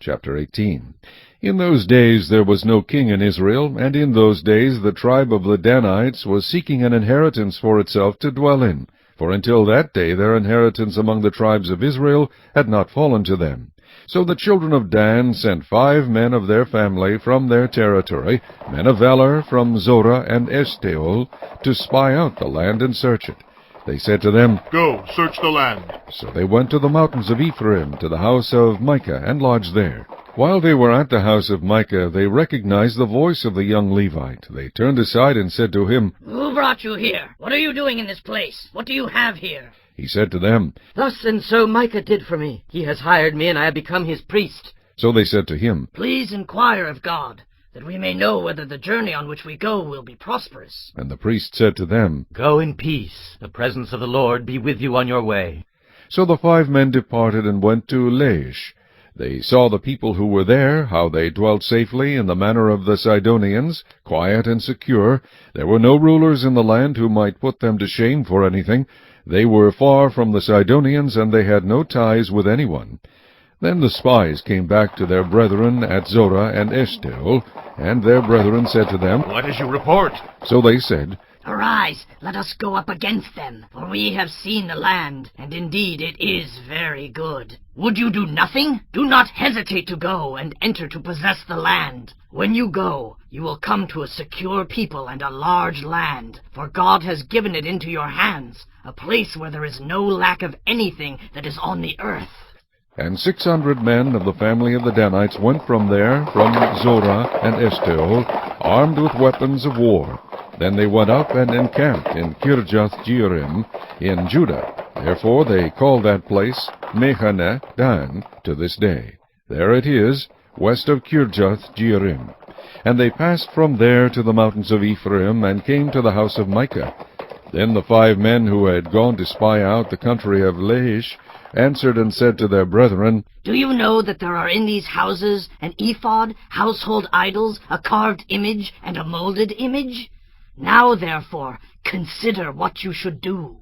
Chapter 18. In those days there was no king in Israel, and in those days the tribe of the Danites was seeking an inheritance for itself to dwell in, for until that day their inheritance among the tribes of Israel had not fallen to them. So the children of Dan sent 5 men of their family from their territory, men of valor from Zorah and Eshtaol, to spy out the land and search it. They said to them, "Go, search the land." So they went to the mountains of Ephraim, to the house of Micah, and lodged there. While they were at the house of Micah, they recognized the voice of the young Levite. They turned aside and said to him, "Who brought you here? What are you doing in this place? What do you have here?" He said to them, "Thus and so Micah did for me. He has hired me, and I have become his priest." So they said to him, "Please inquire of God, that we may know whether the journey on which we go will be prosperous." And the priest said to them, "Go in peace. The presence of the Lord be with you on your way." So the 5 men departed and went to Laish. They saw the people who were there, how they dwelt safely in the manner of the Sidonians, quiet and secure. There were no rulers in the land who might put them to shame for anything. They were far from the Sidonians, and they had no ties with anyone. Then the spies came back to their brethren at Zorah and Eshtaol, and their brethren said to them, "What is your report?" So they said, "Arise, let us go up against them, for we have seen the land, and indeed it is very good. Would you do nothing? Do not hesitate to go and enter to possess the land. When you go, you will come to a secure people and a large land, for God has given it into your hands, a place where there is no lack of anything that is on the earth." And 600 men of the family of the Danites went from there, from Zorah and Eshtaol, armed with weapons of war. Then they went up and encamped in Kirjath-jearim in Judah. Therefore they call that place Mehane Dan to this day. There it is, west of Kirjath-jearim. And they passed from there to the mountains of Ephraim, and came to the house of Micah. Then the 5 men who had gone to spy out the country of Laish answered and said to their brethren, "Do you know that there are in these houses an ephod, household idols, a carved image, and a molded image? Now, therefore, consider what you should do."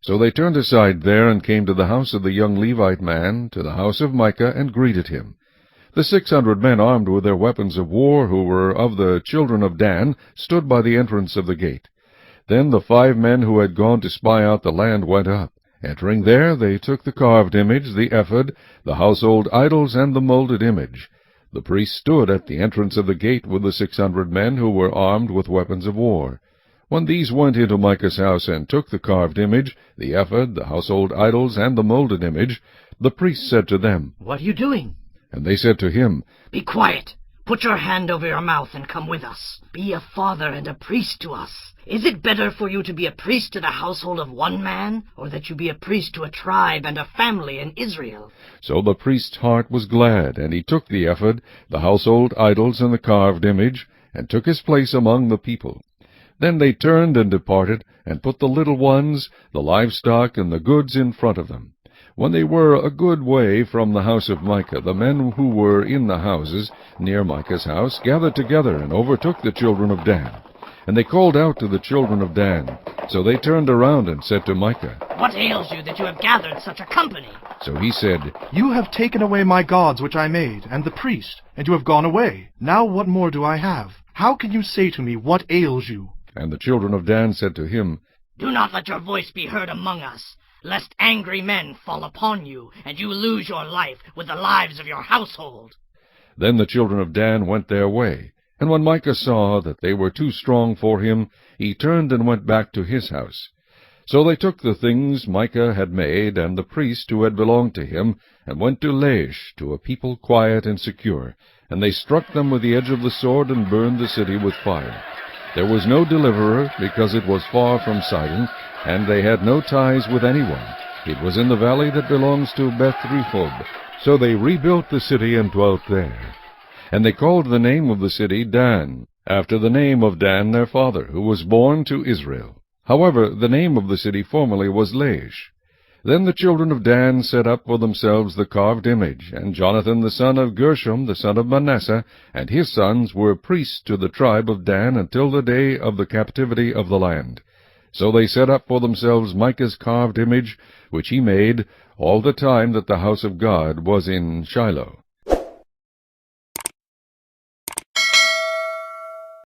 So they turned aside there, and came to the house of the young Levite man, to the house of Micah, and greeted him. The 600 men armed with their weapons of war, who were of the children of Dan, stood by the entrance of the gate. Then the 5 men who had gone to spy out the land went up. Entering there, they took the carved image, the ephod, the household idols, and the molded image. The priest stood at the entrance of the gate with the 600 men who were armed with weapons of war. When these went into Micah's house and took the carved image, the ephod, the household idols, and the molded image, the priest said to them, "What are you doing?" And they said to him, "Be quiet. Put your hand over your mouth and come with us. Be a father and a priest to us. Is it better for you to be a priest to the household of one man, or that you be a priest to a tribe and a family in Israel?" So the priest's heart was glad, and he took the ephod, the household idols, and the carved image, and took his place among the people. Then they turned and departed, and put the little ones, the livestock, and the goods in front of them. When they were a good way from the house of Micah, the men who were in the houses near Micah's house gathered together and overtook the children of Dan. And they called out to the children of Dan. So they turned around and said to Micah, "What ails you that you have gathered such a company?" So he said, "You have taken away my gods which I made, and the priest, and you have gone away. Now what more do I have? How can you say to me, what ails you?" And the children of Dan said to him, "Do not let your voice be heard among us, lest angry men fall upon you, and you lose your life with the lives of your household." Then the children of Dan went their way. And when Micah saw that they were too strong for him, he turned and went back to his house. So they took the things Micah had made, and the priest who had belonged to him, and went to Laish, to a people quiet and secure. And they struck them with the edge of the sword, and burned the city with fire. There was no deliverer, because it was far from Sidon, and they had no ties with anyone. It was in the valley that belongs to Beth-rehob. So they rebuilt the city and dwelt there. And they called the name of the city Dan, after the name of Dan their father, who was born to Israel. However, the name of the city formerly was Laish. Then the children of Dan set up for themselves the carved image, and Jonathan the son of Gershom, the son of Manasseh, and his sons were priests to the tribe of Dan until the day of the captivity of the land. So they set up for themselves Micah's carved image, which he made all the time that the house of God was in Shiloh.